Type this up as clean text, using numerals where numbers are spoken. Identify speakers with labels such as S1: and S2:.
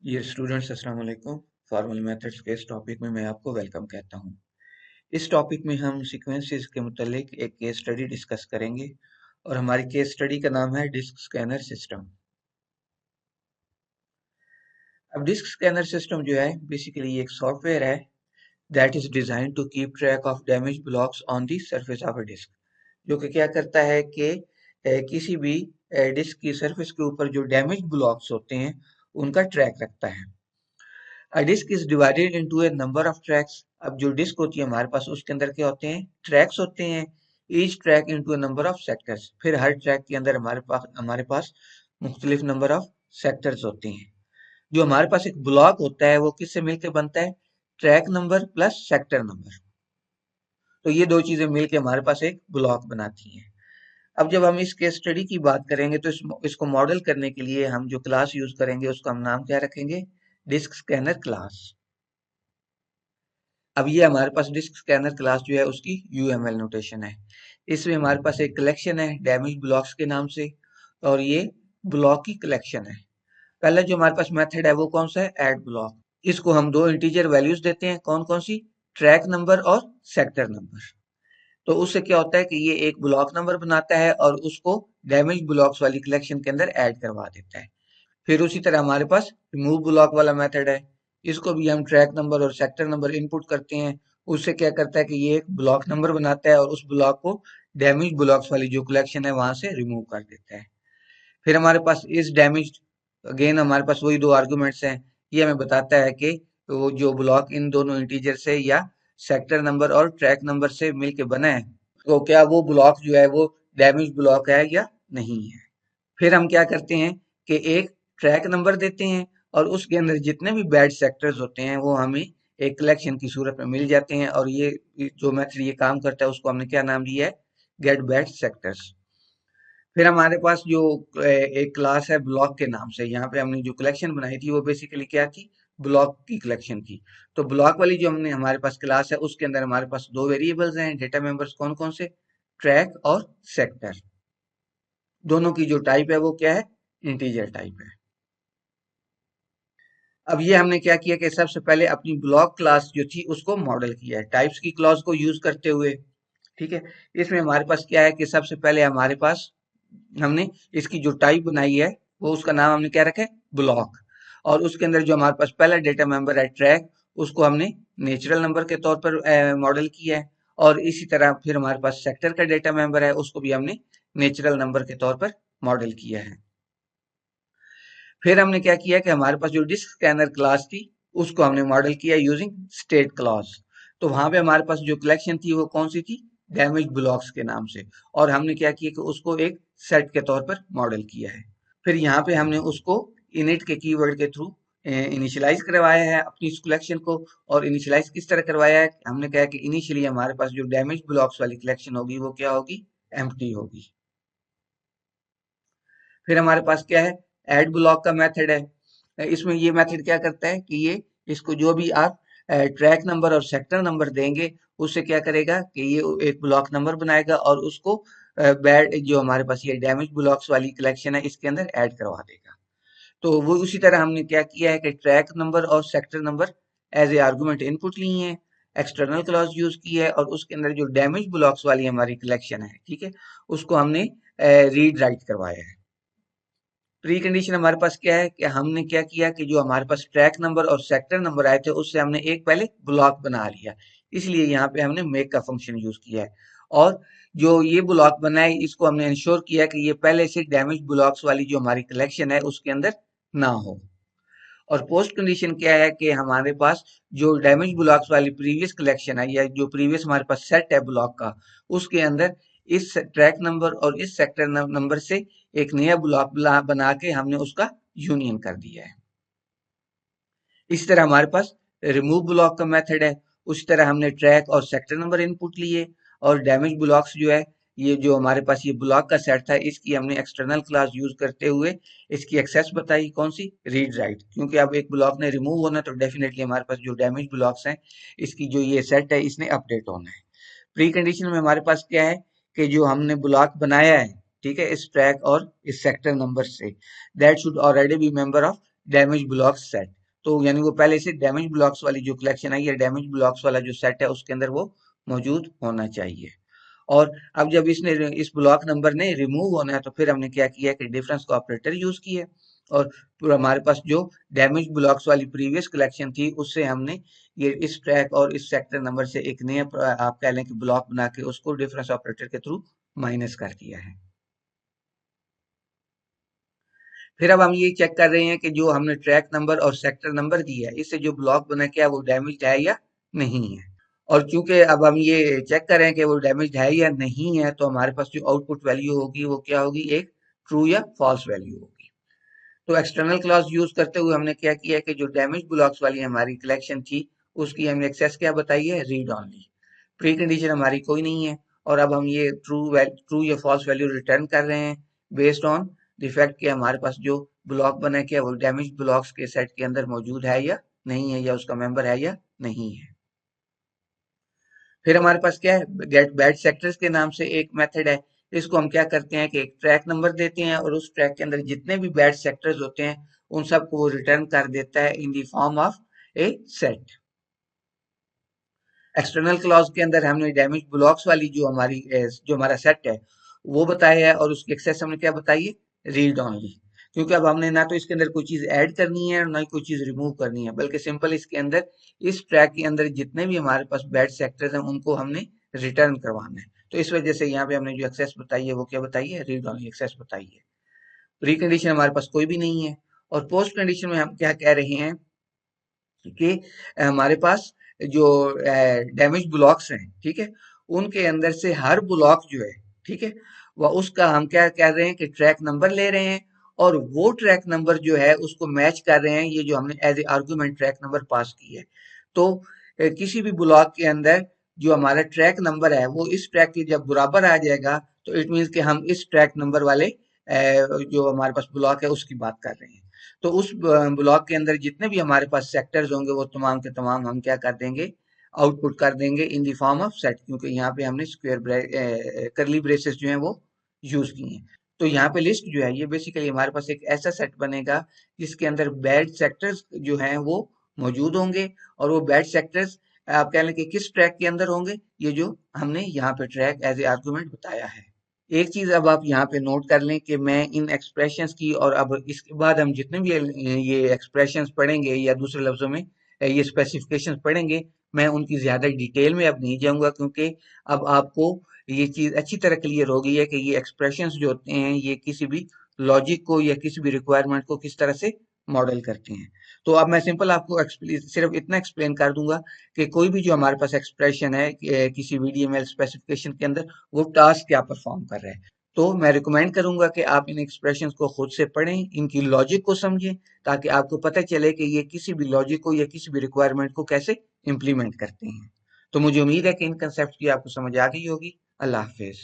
S1: ये स्टूडेंट्स अस्सलाम वालेकुम। फॉर्मल मेथड्स के इस टॉपिक में मैं आपको वेलकम कहता हूँ। इस टॉपिक में हम सीक्वेंसेस के मुतालिक एक केस स्टडी डिस्कस करेंगे और हमारी केस स्टडी का नाम है डिस्क स्कैनर सिस्टम। अब डिस्क स्कैनर सिस्टम जो है बेसिकली एक सॉफ्टवेयर है that is design to keep track of damage blocks on the surface of a disk, जो कि क्या करता है कि किसी भी डिस्क की सरफेस के ऊपर जो डैमेज ब्लॉक्स होते हैं उनका ट्रैक रखता है। A disk is divided into a number of tracks। अब जो डिस्क होती है हमारे पास उसके अंदर क्या होते हैं, ट्रैक्स होते हैं। Each track into a number of sectors। फिर हर ट्रैक के अंदर हमारे पास मुख्तलिफ नंबर ऑफ सेक्टर्स होते हैं। जो हमारे पास एक ब्लॉक होता है वो किससे मिलकर बनता है, track number plus sector number. तो ये दो चीजें मिलकर हमारे पास एक ब्लॉक बनाती हैं। अब जब हम इस केस स्टडी की बात करेंगे तो इसको मॉडल करने के लिए हम जो क्लास यूज करेंगे उसका हम नाम क्या रखेंगे, डिस्क स्कैनर क्लास। अब ये हमारे पास डिस्क स्कैनर क्लास जो है उसकी यूएमएल नोटेशन है। इसमें हमारे पास एक कलेक्शन है डैमेज ब्लॉक्स के नाम से, और ये ब्लॉक की कलेक्शन है। पहला जो हमारे पास मेथड है वो कौन सा है, ऐड ब्लॉक। इसको हम दो इंटीजर वैल्यूज देते हैं, कौन कौन सी, ट्रैक नंबर और सेक्टर नंबर। तो उससे क्या होता है कि ये एक ब्लॉक नंबर बनाता है और उसको डैमेज ब्लॉक्स वाली कलेक्शन के अंदर ऐड करवा देता है। फिर उसी तरह हमारे पास रिमूव ब्लॉक वाला मेथड है। इसको भी हम ट्रैक नंबर और सेक्टर नंबर इनपुट करते हैं। उससे क्या करता है कि ये एक ब्लॉक नंबर बनाता है और उस ब्लॉक को डैमेज ब्लॉक्स वाली जो कलेक्शन है वहां से रिमूव कर देता है। फिर हमारे पास इस डैमेज, अगेन हमारे पास वही दो आर्गुमेंट्स हैं। ये हमें बताता है कि वो जो ब्लॉक इन दोनों इंटीजर से या सेक्टर नंबर और ट्रैक नंबर से मिलके बना है, तो क्या वो ब्लॉक जो है वो डैमेज ब्लॉक है या नहीं है। फिर हम क्या करते हैं कि एक ट्रैक नंबर देते हैं और उसके अंदर जितने भी बैड सेक्टर्स होते हैं वो हमें एक कलेक्शन की सूरत में मिल जाते हैं, और ये जो मेथड ये काम करता है उसको हमने क्या नाम दिया है, गेट बैड सेक्टर्स। फिर हमारे पास जो एक क्लास है ब्लॉक के नाम से, यहाँ पे हमने जो कलेक्शन बनाई थी वो बेसिकली क्या थी, ब्लॉक की कलेक्शन थी। तो ब्लॉक वाली जो हमने हमारे पास क्लास है उसके अंदर हमारे पास दो वेरिएबल्स हैं डेटा मेंबर्स, कौन कौन से, ट्रैक और सेक्टर। दोनों की जो टाइप है वो क्या है, इंटीजर टाइप है। अब ये हमने क्या किया कि सबसे पहले अपनी ब्लॉक क्लास जो थी उसको मॉडल किया है टाइप्स की क्लॉज को यूज करते हुए। ठीक है, इसमें हमारे पास क्या है कि सबसे पहले हमारे पास हमने इसकी जो टाइप बनाई है वो उसका नाम हमने क्या रखा है, ब्लॉक। और उसके अंदर जो हमारे पास पहला डेटा मेंबर है ट्रैक, उसको हमने नेचुरल नंबर के तौर पर मॉडल किया है। और इसी तरह फिर हमारे पास सेक्टर का डेटा मेंबर है, उसको भी हमने नेचुरल नंबर के तौर पर मॉडल किया है। फिर हमने क्या किया कि हमारे पास जो डिस्क स्कैनर क्लास थी उसको हमने मॉडल किया यूजिंग स्टेट क्लॉज। तो वहां पे हमारे पास जो कलेक्शन थी वो कौन सी थी, डैमेज ब्लॉक्स के नाम से। और हमने क्या किया कि उसको एक सेट के तौर पर मॉडल किया है। फिर यहाँ पे हमने उसको इनिट के कीवर्ड के थ्रू इनिशियलाइज करवाया है अपनी इस कलेक्शन को। और इनिशियलाइज किस तरह करवाया है, हमने कहा कि इनिशियली हमारे पास जो डैमेज ब्लॉक्स वाली कलेक्शन होगी वो क्या होगी, एम्प्टी होगी। फिर हमारे पास क्या है, ऐड ब्लॉक का मेथड है। इसमें ये मेथड क्या करता है कि ये इसको जो भी आप ट्रैक नंबर और सेक्टर नंबर देंगे उससे क्या करेगा कि ये एक ब्लॉक नंबर बनाएगा और उसको बैड जो हमारे पास ये डैमेज ब्लॉक्स वाली कलेक्शन है इसके अंदर ऐड करवा देगा। तो वो उसी तरह हमने क्या किया है कि ट्रैक नंबर और sector number as a argument input लिए हैं, एक्सटर्नल क्लॉज यूज की है, और उसके अंदर जो डैमेज ब्लॉक्स वाली हमारी कलेक्शन है, ठीक है, उसको हमने रीड राइट करवाया है। प्री कंडीशन हमारे पास क्या है कि हमने क्या किया कि जो हमारे पास ट्रैक नंबर और सेक्टर नंबर आए थे उससे हमने एक पहले ब्लॉक बना लिया, इसलिए यहाँ पे हमने मेक का फंक्शन यूज किया है। और जो ये ब्लॉक बना है इसको हमने इंश्योर किया कि ये पहले से डैमेज ब्लॉक्स वाली जो हमारी कलेक्शन है उसके अंदर ना हो। और पोस्ट कंडीशन क्या है कि हमारे पास जो डैमेज ब्लॉक्स वाली प्रीवियस कलेक्शन है या जो प्रीवियस हमारे पास सेट है ब्लॉक का, उसके अंदर इस ट्रैक नंबर और इस सेक्टर नंबर से एक नया ब्लॉक बना के हमने उसका यूनियन कर दिया है। इस तरह हमारे पास रिमूव ब्लॉक का मेथड है। उस तरह हमने ट्रैक और सेक्टर नंबर इनपुट लिए, और डैमेज ब्लॉक्स जो है, ये जो हमारे पास ये ब्लॉक का सेट था इसकी हमने एक्सटर्नल क्लास यूज करते हुए इसकी एक्सेस बताई, कौन सी, रीड राइट। क्योंकि अब एक ब्लॉक ने रिमूव होना तो डेफिनेटली हमारे पास जो डैमेज ब्लॉक्स हैं इसकी जो ये सेट है इसने अपडेट होना है। प्री कंडीशन में हमारे पास क्या है कि जो हमने ब्लॉक बनाया है, ठीक है, इस ट्रैक और इस सेक्टर नंबर से, that should already B member of damage blocks set. तो यानी वो पहले से डैमेज ब्लॉक्स वाली जो कलेक्शन आई है, डैमेज ब्लॉक्स वाला जो सेट है उसके अंदर वो मौजूद होना चाहिए। और अब जब इसने इस ब्लॉक नंबर ने रिमूव होना है तो फिर हमने क्या किया कि डिफरेंस का ऑपरेटर यूज किया और पूरा हमारे पास जो डैमेज ब्लॉक्स वाली प्रीवियस कलेक्शन थी उससे हमने ये इस ट्रैक और इस सेक्टर नंबर से एक नया आप कह लें कि ब्लॉक बना के उसको डिफरेंस ऑपरेटर के थ्रू माइनस कर दिया है। फिर अब हम ये चेक कर रहे हैं कि जो हमने ट्रैक नंबर और सेक्टर नंबर दिया है इससे जो ब्लॉक बना क्या वो डैमेज है या नहीं है। और चूंकि अब हम ये चेक करें कि वो डैमेज है या नहीं है तो हमारे पास जो आउटपुट वैल्यू होगी वो क्या होगी, एक ट्रू या फॉल्स वैल्यू होगी। तो एक्सटर्नल क्लॉज यूज करते हुए हमने क्या किया कि जो डैमेज ब्लॉक्स वाली हमारी कलेक्शन थी उसकी हमने एक्सेस क्या बताई है, रीड ऑनली। प्री कंडीशन हमारी कोई नहीं है और अब हम ये ट्रू या फॉल्स वैल्यू रिटर्न कर रहे हैं बेस्ड ऑन द फैक्ट कि हमारे पास जो ब्लॉक बना क्या वो डैमेज ब्लॉक्स के सेट के अंदर मौजूद है या नहीं है, या उसका मेंबर है या नहीं है। फिर हमारे पास क्या है, गेट बैड सेक्टर्स के नाम से एक मेथड है। इसको हम क्या करते हैं कि एक ट्रैक नंबर देते हैं और उस ट्रैक के अंदर जितने भी बैड सेक्टर्स होते हैं उन सबको वो रिटर्न कर देता है in the form of A set. External clause के अंदर हमने डैमेज ब्लॉक्स वाली जो हमारा सेट है वो बताया है और उसकी एक्सेस हमने क्या बताई है, रीड ऑनली। क्योंकि अब हमने ना तो इसके अंदर कोई चीज ऐड करनी है और ना ही कोई चीज रिमूव करनी है, बल्कि सिंपल इसके अंदर इस ट्रैक के अंदर जितने भी हमारे पास बैड सेक्टर्स हैं उनको हमने रिटर्न करवाना है। तो इस वजह से यहाँ पे हमने जो एक्सेस बताई है वो क्या बताई है, रीड ऑनली एक्सेस बताई है। प्री कंडीशन हमारे पास कोई भी नहीं है। और पोस्ट कंडीशन में हम क्या कह रहे हैं कि हमारे पास जो डैमेज ब्लॉक्स हैं, ठीक है, उनके अंदर से हर ब्लॉक जो है, ठीक है, वह उसका हम क्या कह रहे हैं कि ट्रैक नंबर ले रहे हैं और वो ट्रैक नंबर जो है उसको मैच कर रहे हैं ये जो हमने as a argument track number pass की है। तो किसी भी ब्लॉक के अंदर जो हमारा ट्रैक नंबर है वो इस ट्रैक के जब बराबर आ जाएगा तो इट मीन्स कि हम इस ट्रैक नंबर वाले जो हमारे पास ब्लॉक है उसकी बात कर रहे हैं। तो उस ब्लॉक के अंदर जितने भी हमारे पास सेक्टर्स होंगे वो तमाम के तमाम हम क्या कर देंगे, आउटपुट कर देंगे in the form of set, क्योंकि यहाँ पे हमने करली ब्रेसेस जो हैं वो यूज किए हैं। तो यहाँ पे लिस्ट जो है ये बेसिकली हमारे पास एक ऐसा सेट बनेगा जिसके अंदर बैड सेक्टर्स जो हैं वो मौजूद होंगे और वो बैड सेक्टर्स आप कह लें कि किस ट्रैक के अंदर होंगे, ये जो हमने यहाँ पे ट्रैक एज ए आर्गुमेंट बताया है। एक चीज अब आप यहाँ पे नोट कर लें कि मैं इन एक्सप्रेशंस की और अब इसके बाद हम जितने भी ये एक्सप्रेशंस पढ़ेंगे या दूसरे लफ्जों में ये स्पेसिफिकेशंस पढ़ेंगे, मैं उनकी ज्यादा डिटेल में अब नहीं जाऊंगा, क्योंकि अब आपको ये चीज अच्छी तरह क्लियर हो गई है कि ये एक्सप्रेशंस जो होते हैं ये किसी भी लॉजिक को या किसी भी रिक्वायरमेंट को किस तरह से मॉडल करते हैं। तो अब मैं सिंपल आपको सिर्फ इतना एक्सप्लेन कर दूंगा कि कोई भी जो हमारे पास एक्सप्रेशन है किसी वीडीएमएल स्पेसिफिकेशन के अंदर वो टास्क क्या परफॉर्म कर रहा है। तो मैं रिकमेंड करूंगा कि आप इन एक्सप्रेशंस को खुद से पढ़ें, इनकी लॉजिक को समझें, ताकि आपको पता चले कि ये किसी भी लॉजिक को या किसी भी रिक्वायरमेंट को कैसे इम्प्लीमेंट करते हैं। तो मुझे उम्मीद है कि इन कंसेप्ट की आपको समझ आ गई होगी। अल्लाह हाफिज।